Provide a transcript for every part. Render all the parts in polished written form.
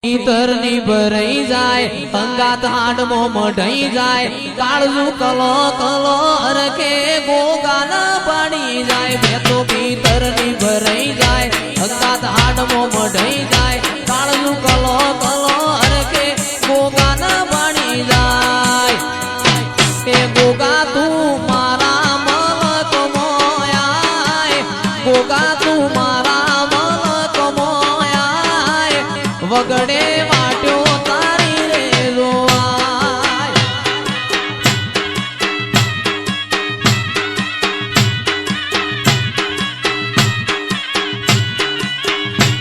ઈતર ની ભરાઈ જાય અંગાત હાડમો મઢાઈ જાય કાળજુ કલો કલો અરખે ગોગાન પાડી જાય બેતો ભીતર ની ભરાઈ જાય અંગાત હાડમો મઢાઈ જાય કાળજુ કલો કલો અરખે ગોગાન પાડી જાય એ ગોગા તું મારા મલક મોયાય ગોગા તું મારા મલક મોયાય વગડે વાટ્યો તારી રે જોવાય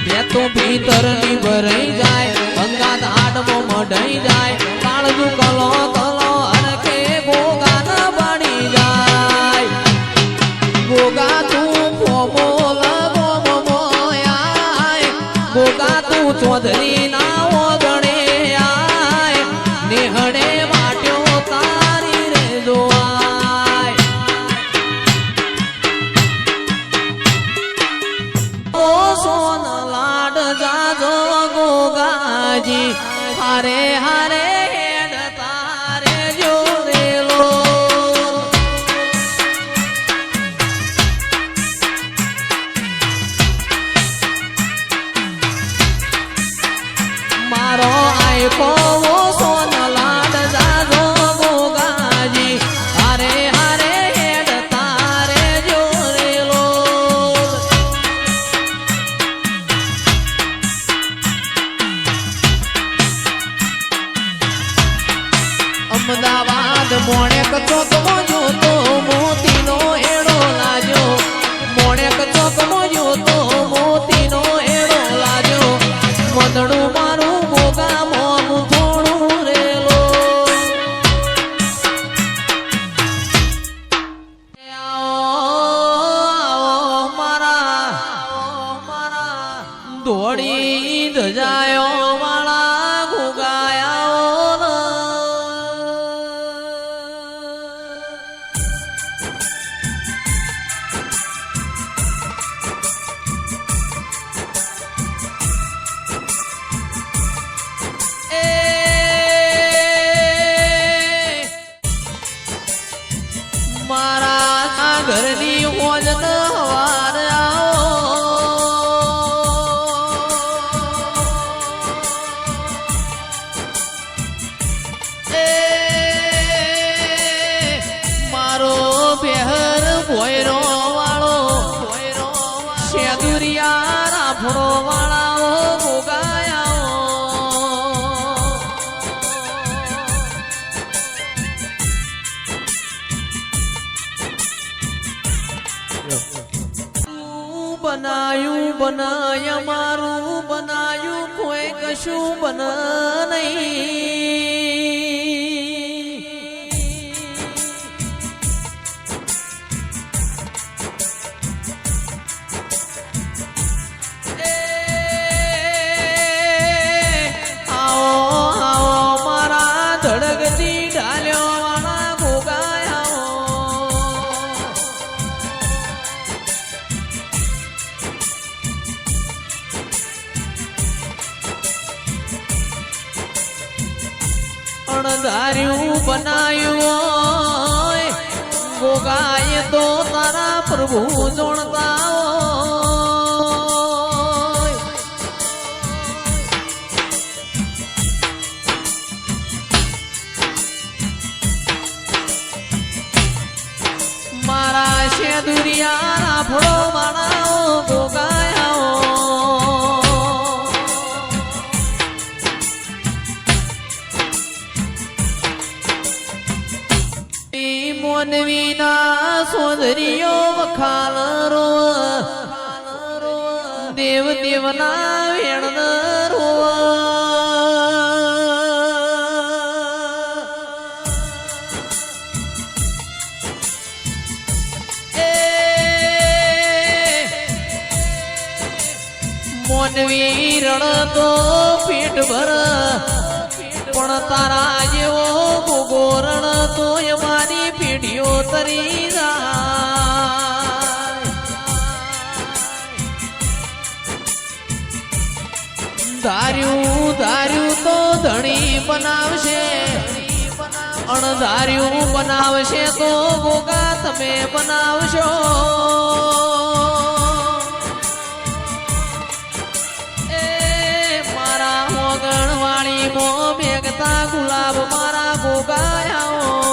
બે તો ભીતર ની ભરાઈ જાય અંગાત આડમો મઢાઈ જાય કાળજુ કલો કલો અરખે ગોગા ના પાડી જાય ગોગા તું ફોમોલ મોયાય ગોગા તું ચૌધરી ના ઓગણે આય નેહડે વાટ્યો તારી રે જોવાય ઓ સોન લાડ જાજો ગોગાજી હારે હારે હેડ તારે જોરેલો મારો આયકો સોન લાડ જાજો ગોગાજી હારે હારે હેડ તારે જોરેલો અમદાવાદ મોણેક ચોકમાં જોતો મોતીનો એડો લાગ્યો મોણેક ચોકમાં જોતો મોતીનો એડો લાગ્યો મદડું મારું ગોગા મોનું થોડું રેલો આવો મારા દોડી ધજાયો વાળા ગોગાયા મારા ઘરની હોજ ન હવાર મારો બેહર ભોયરો વાળો શેદુરિયા રાફડો વાળાઓ ગોગાયા બનાયા મારું બનાયું કોઈ કશું બન નહીં આવો આવો મારા ધડકતી ઢાલ્યો વાળા ગોગાયા અણધાર્યું બનાયું ગોગાએ તો તારા પ્રભુ જોણતા મારા શેદુરિયા રાફડો માણાઓ ગોગાયા મોનવીના સોદરીઓ વખાલ રો દેવ દેવના વેણ રો મોનવી રણતો પીઠ ભર પણ તારા જેવો ગોગો રણતો મારી પીઢીઓ તરી જાય ધાર્યું બનાવશે અણધાર્યું બનાવશે તો ગોગા તમે બનાવશો એ મારા મોગણ વાળી મો મેઘતા ગુલાબ મારા ગોગાયાઓ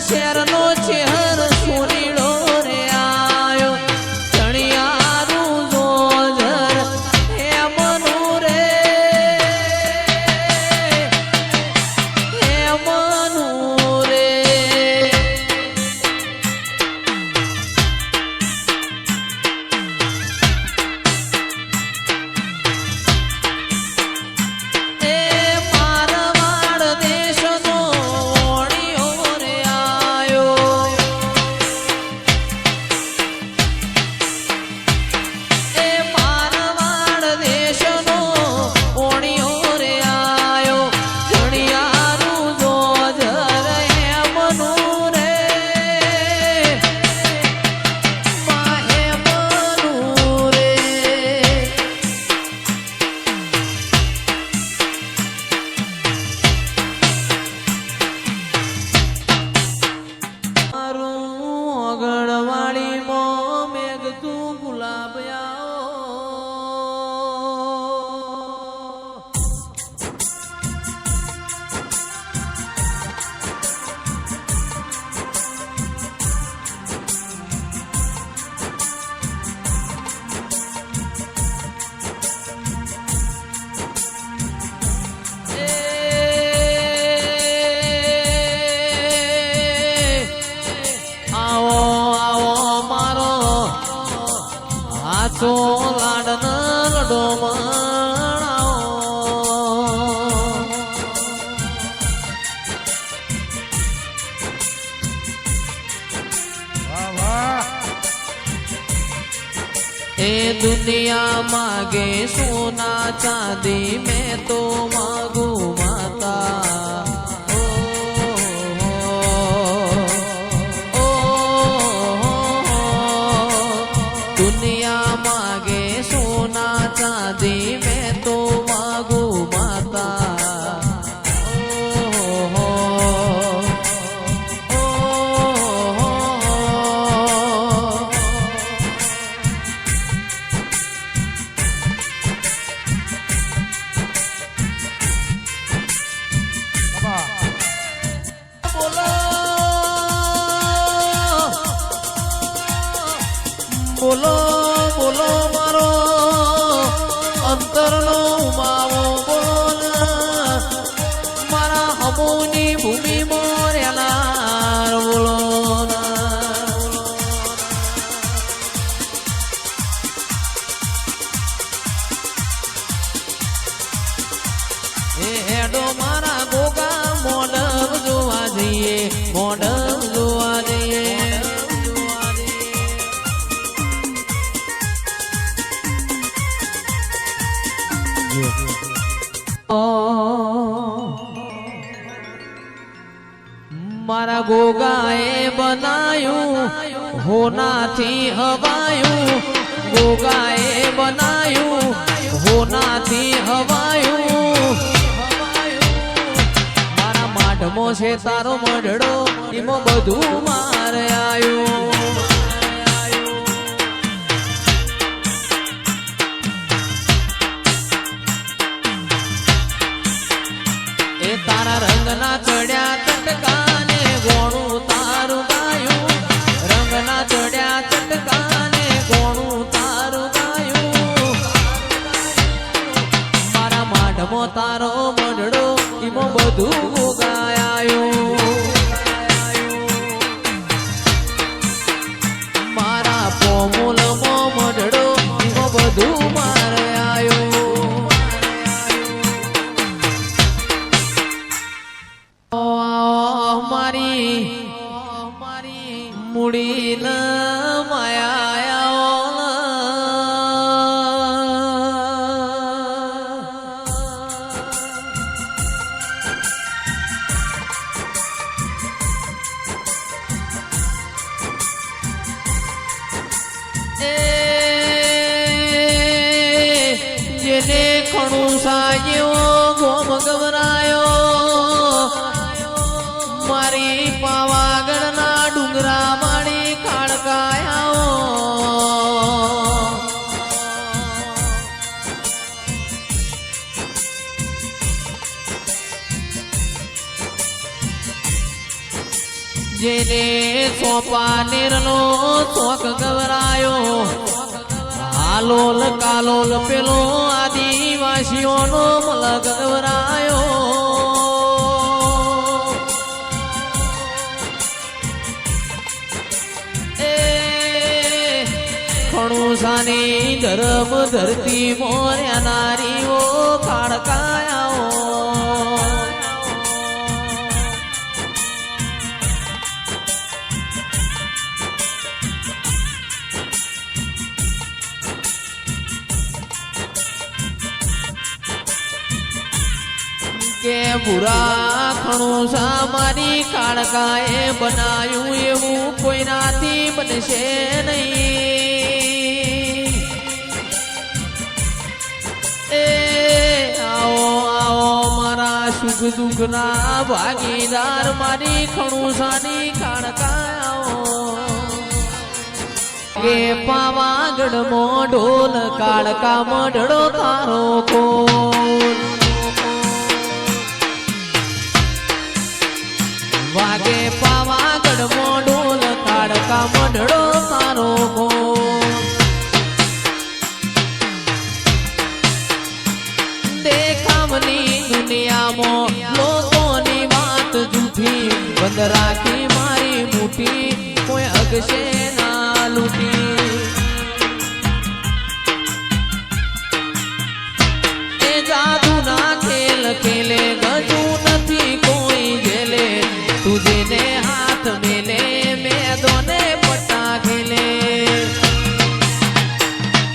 શેરનો ચહેર સુરીડો રે આયો ચણિયારું જોજર હે મનું રે સો લાડના લડો એ દુનિયા માગે સોના ચાંદી મેં તો માગું માતા દુનિયા માગે સોના ચાંદી મેં તો માગું માતા બોલો બોલો મારો અંતરનો ઉમાવો બોલો મારા હમોની ભૂમિ મોરેલા બોલો એ હેડો મારા ગોગા મોડલ જોવા જઈએ મોડલ જોવા જઈએ મારા ગોગાએ બનાયું હોનાથી હવાયું ગોગાએ બનાયું હોનાથી હવાયું મારા માઢમો છે તારો મઢડો એમાં બધું મારે આવ્યું એ તારા રંગના ચડ્યા ચટકાને ગોણું તારું ગાયું રંગના ચડ્યા ચટકાને ગોણું તારું ગાયું મારા માઢમો તારો મઢડો એમાં બધું ગાયાયું મારા પોમુલમો મઢડો એમાં બધું મારે આવ્યું મારી મુડી ન માયા જેને ખણું સાજ્યો ગોમ ગવરાયો મારી પાવાગઢના ડુંગરા મારી ખાડકાયા જેને એને સોપાનેરનો શોખ ગવરાયો હાલોલ કાલોલ પેલો આદિવાસીઓનો મલક ગવરાયો ખણુસાની ધર્મ ધરતી મોર્યા નારીઓ ખાડકાયાઓ કે બુરા ખણુસા મારી કાળકાએ બનાયું એવું કોઈનાથી બનશે નહીં એ આવો આવો મારા સુખ દુઃખના ભાગીદાર મારી ખણુસાની કાળકાઓ કે પાવાગઢમાં ઢોલ કાળકા મઢડો તારો કોલ વાગે પાવાગઢ મોઢોલ કાળકા મઢડો તારો કોલ દેખાવની દુનિયામાં લોકોની વાત જૂઠી બંધ રાખી મારી મુઠી કોઈ અગશે ના લૂટી એ જાદુના ખેલ ખેલે ગજુ નથી કોઈ જેલે તુજને હાથ મેલે મેદોને પટ્ટા ખેલે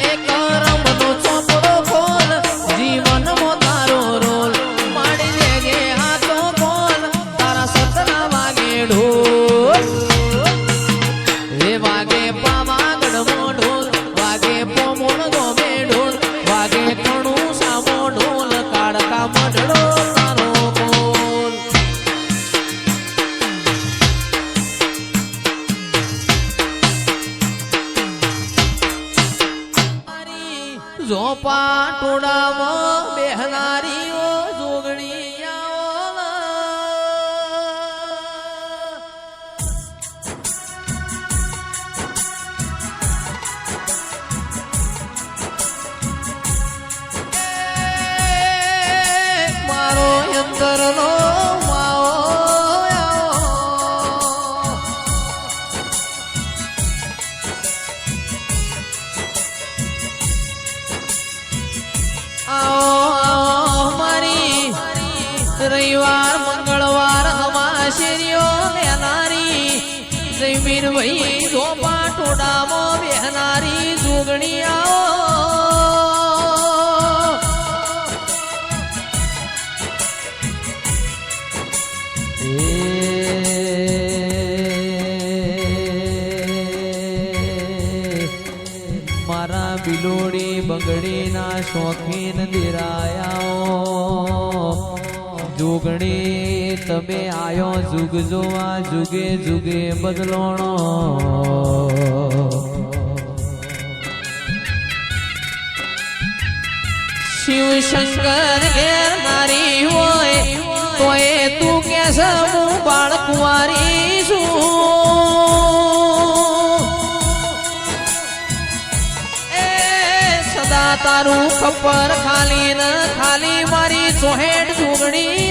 એ કરમનો ચોપડો ખોલ જીવનમો તારો રોલ માડી લેગે હાથો ખોલ તારા સતના વાગે ઢોલ એ વાગે પાવાગઢ મોઢોલ વાગે પોમોણ ગોમે ઢોલ વાગે ખણું સામો ઢોલ કાળકા મઢડો તારો કોલ ઝોપા ટોળામાં બેહનારીઓ જોગણીયાઓ મારો અંતરનો માવો આવો મારી રવિવાર મંગળવાર અમાશેરીઓ લેનારી જયમીર ભાઈ ઝોપા ટોડામાં બેહનારી જોગણી આવો મારા બિલોડી બંગડીના શોખીન દિરાયાઓ જોગણી તમે આયો જુગ જોવા જુગે જુગે બદલોણો શિવ શંકર ઘેર નારી હોય તોય તું કે હું બાળકુંવારી છું તારું ખબર ખાલી ન ખાલી મારી ચોહેડ જોગણી